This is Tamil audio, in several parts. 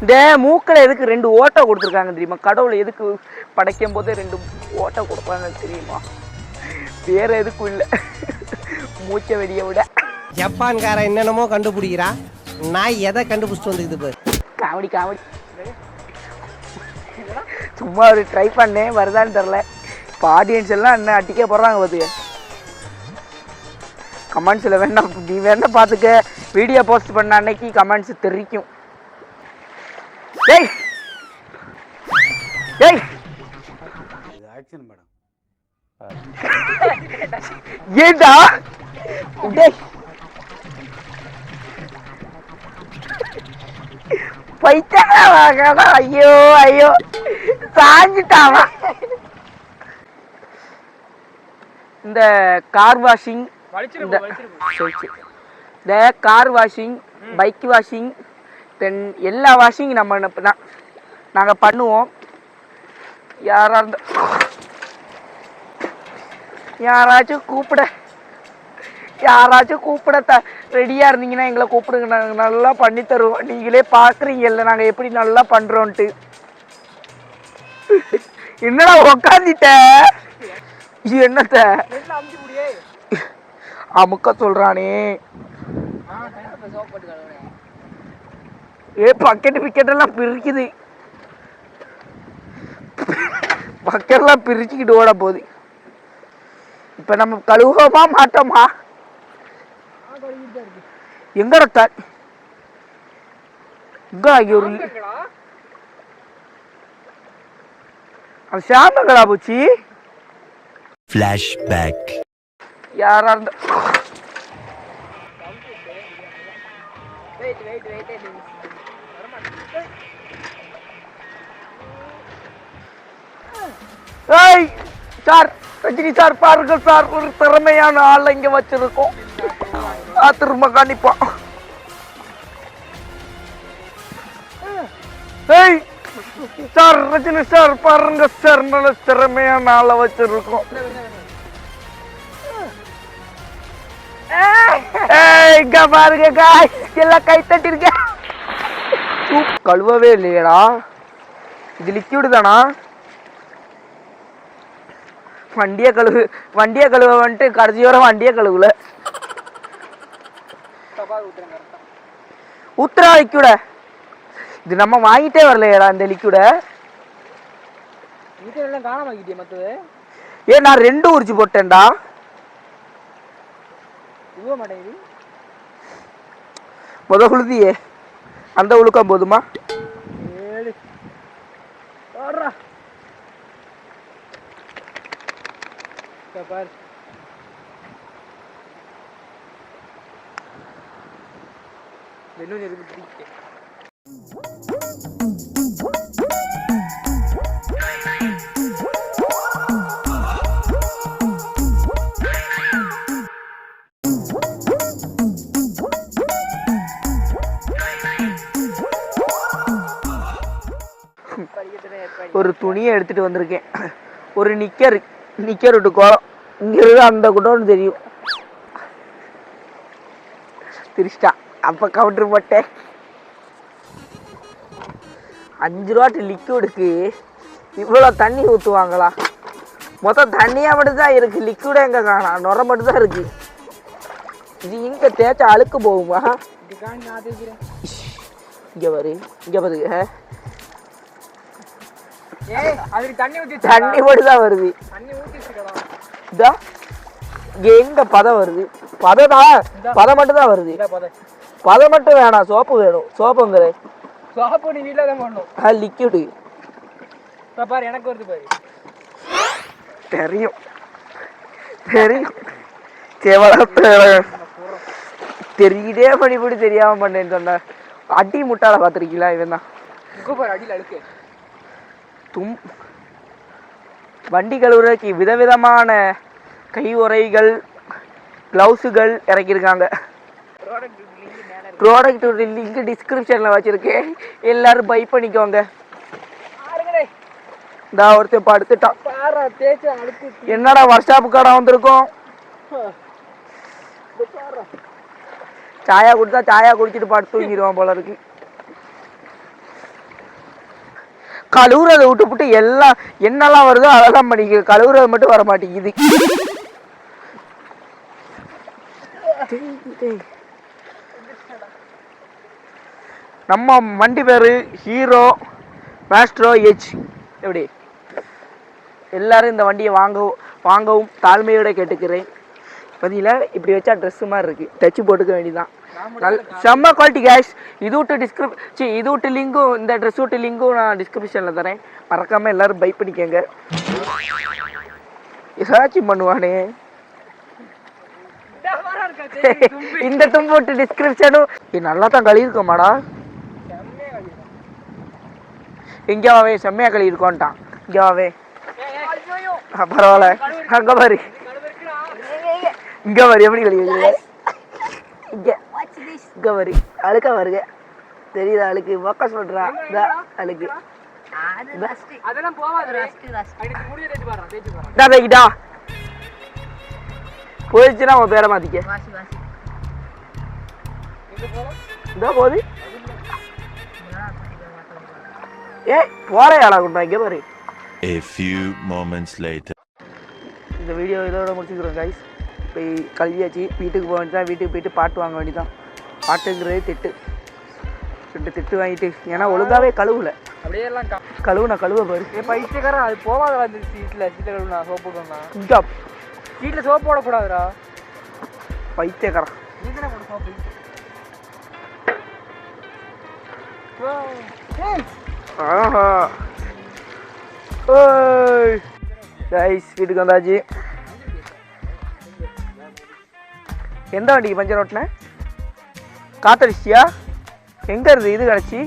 இந்த மூக்கில் எதுக்கு 2 ஓட்டை கொடுத்துருக்காங்க தெரியுமா? கடவுள் எதுக்கு படைக்கும் போதே 2 ஓட்டை கொடுப்பாங்க தெரியுமா? வேற எதுக்கும் இல்லை, மூச்சை வெளிய விட. ஜப்பான்காரன் என்னென்னமோ கண்டுபிடிக்கிறா, நான் எதை கண்டுபிடிச்சிட்டு வந்துக்குது பாரு. காமெடி காமெடி, சும்மா ஒரு ட்ரை பண்ணேன், வருதான்னு தெரில. இப்போ ஆடியன்ஸ் எல்லாம் என்ன அட்டிக்க போடுறாங்க பார்த்துக்க. கமெண்ட்ஸில் வேணா நீ வேணா பார்த்துக்க, வீடியோ போஸ்ட் பண்ண அன்னைக்கு கமெண்ட்ஸ் தெரிக்கும். ஏய் ஏய் ஆக்ஷன் மேடம் ஏண்டா டேய் பைத்தியக்காரா, ஐயோ ஐயோ சாஞ்சிட்டாவா. இந்த கார் வாஷிங், இந்த கார் வாஷிங், பைக் வாஷிங், தென் எல்லா வாஷிங் நம்ம நாங்கள் பண்ணுவோம். யாராச்சும் கூப்பிட ரெடியாக இருந்தீங்கன்னா எங்களை கூப்பிடுங்க, நாங்கள் நல்லா பண்ணி தருவோம். நீங்களே பார்க்குறீங்கல்ல நாங்கள் எப்படி நல்லா பண்ணுறோன்ட்டு. என்னடா உக்காந்துட்ட, இது என்னத்த அமுக்க சொல்கிறானே. பக்கெட்டு பிக்கெட்டெல்லாம் பிரிக்குது, பக்கெட்லாம் பிரிச்சுக்கிட்டு ஓட போகுது. இப்போ நம்ம கழுவமா மாட்டோமா? எங்கடா இங்க ஒரு அது சாமங்கடா போச்சு. ஃபிளாஷ்பேக். யாரா இருந்த சார், ரஜினி சார் பாருங்க சார், ஒரு திறமையான ஆள் இங்க வச்சிருக்கோம், திரும்ப கண்டிப்பான். சார் ரஜினி சார் பாருங்க சார், நல்ல திறமையான ஆளை வச்சிருக்கோம். இங்க பாருங்க காய்ஸ், எல்லாம் கை தட்டிருக்க. கழுவவே இல்லையடா, இது லிக்விடு தானா? வண்டியை கழுவ வந்துட்டு கடைசியோட வண்டியை கழுவுல ஊத்துறா லிக்விட. இது நம்ம வாங்கிட்டே வரலையடா இந்த லிக்விட. நான் 2 உரிச்சு போட்டேன்டா. உழுதியே அந்த உழுக்கம் போதுமா? ஒரு துணியை எடுத்துட்டு வந்திருக்கேன், ஒரு நிக்கர் விட்டு கோலம். இங்க இருந்து அந்த குடோன்னு தெரியும், திரிச்சிட்டா. அப்ப கவுண்டர் போட்டேன். 5 ரூபாட்டு லிக்விடுக்கு இவ்வளோ தண்ணி ஊற்றுவாங்களா? மொத்தம் தண்ணியாக மட்டும்தான் இருக்கு, லிக்விட எங்க காணா, நுர மட்டும் தான் இருக்கு. இது இங்க தேய்ச்சா அழுக்கு போகுமா? இங்க பாரு தண்ணி மட்டும் தான் வருது. எங்க பதம் வருது? பதம் மட்டும் தான் வருது. பதம் மட்டும் வேணாம், சோப்பு வேணும். சோப்புங்கிற லிக்விடு எனக்கு வருது பாரு. தெரியும் தெரியுதே, படிப்படி தெரியாம பண்ணேன்னு சொன்ன. அடி முட்டாள பாத்திருக்கீங்களா? இவன் தான் அடியில் அழுக்கு. வண்டி கழுவுறதுக்கு விதவிதமான கை உரைகள், கிளவுஸுகள் இறக்கியிருக்காங்க. ப்ராடக்ட் லிங்க் டிஸ்கிரிப்ஷனில் வச்சுருக்கேன், எல்லோரும் பை பண்ணிக்கோங்க. இந்த ஒருத்தர் படுத்துட்டான். என்னடா ஒர்க் ஷாப்பு கடை வந்திருக்கோம். சாயா குடிச்சா சாயா குடிச்சிட்டு படுத்து தூங்கிடுவான் போல இருக்கு. கழுவுறதை விட்டு எல்லாம் என்னெல்லாம் வருதோ அதெல்லாம் பண்ணிக்க, கழுவுறது மட்டும் வர மாட்டேங்குது. நம்ம வண்டி பேரு ஹீரோ மாஸ்ட்ரோ எச். எப்படி எல்லாரும் இந்த வண்டியை வாங்கவும் தாழ்மையோட கேட்டுக்கிறேன். பதில இப்படி வச்சா ட்ரெஸ் மாதிரி இருக்கு, தச்சு போட்டுக்க வேண்டியதான். செம்ம குவாலிட்டி கேஷ். இது விட்டு லிங்கும் இந்த ட்ரெஸ் விட்டு லிங்கும் நான் டிஸ்கிரிப்ஷனில் தரேன். மறக்காமல் எல்லாரும் பை பண்ணிக்கோங்க. ஏதாச்சும் பண்ணுவானே இந்த தும்பு விட்டு டிஸ்கிரிப்ஷனும் நல்லா தான் கழுவிருக்கோமாடா. எங்கேயாவே செம்மையா கழுவிருக்கோன்ட்டான். இங்கேயாவே பரவாயில்ல. அங்க பாரு, இங்க பாரு எப்படி கழுவி. இங்க பாரு அழுக்கா வருங்க, தெரியுதா? அழுக்கு ஃபோக்கஸ் பண்றா. அழுக்கு போயிடுச்சுன்னா உன் பேரை மாத்திக்க. போது போறையாடா கொண்டா. இங்க பாரு. A few moments later. இந்த வீடியோ இதோட முடிச்சுக்கிறோம் கைஸ். போய் கல்வியாச்சு, வீட்டுக்கு போக வேண்டியதான். வீட்டுக்கு போயிட்டு பாட்டு வாங்க வேண்டியதான். பாட்டுங்கிறதே திட்டு 2 திட்டு வாங்கிட்டு, ஏன்னா ஒழுங்காவே கழுவுல. அப்படியே எல்லாம் கழுவ பாரு. பைத்தியக்காரன், அது போவாத சீட்டில் கழுவுனா சோப்பு போடணும்னா. இங்கே சீட்டில் சோப்பு போடக்கூடாதுடா பைத்தியக்காரன். ஆஹா கைஸ், வீட்டுக்கு வந்தாச்சு. எந்த வண்டிக்கு பஞ்சர் ஓட்டின? காத்தடிச்சியா? எங்க இருந்து இது கிடச்சி?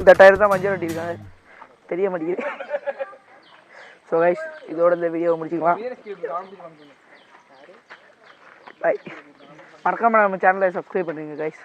இந்த டயர் தான் பஞ்சர் ஓட்டியிருக்காங்க, தெரிய மாட்டேங்குது. ஸோ கைஸ், இதோட இந்த வீடியோவை முடிச்சுக்கலாம். பாய். மறக்காம நம்ம சேனலை சப்ஸ்கிரைப் பண்ணுங்க கைஸ்.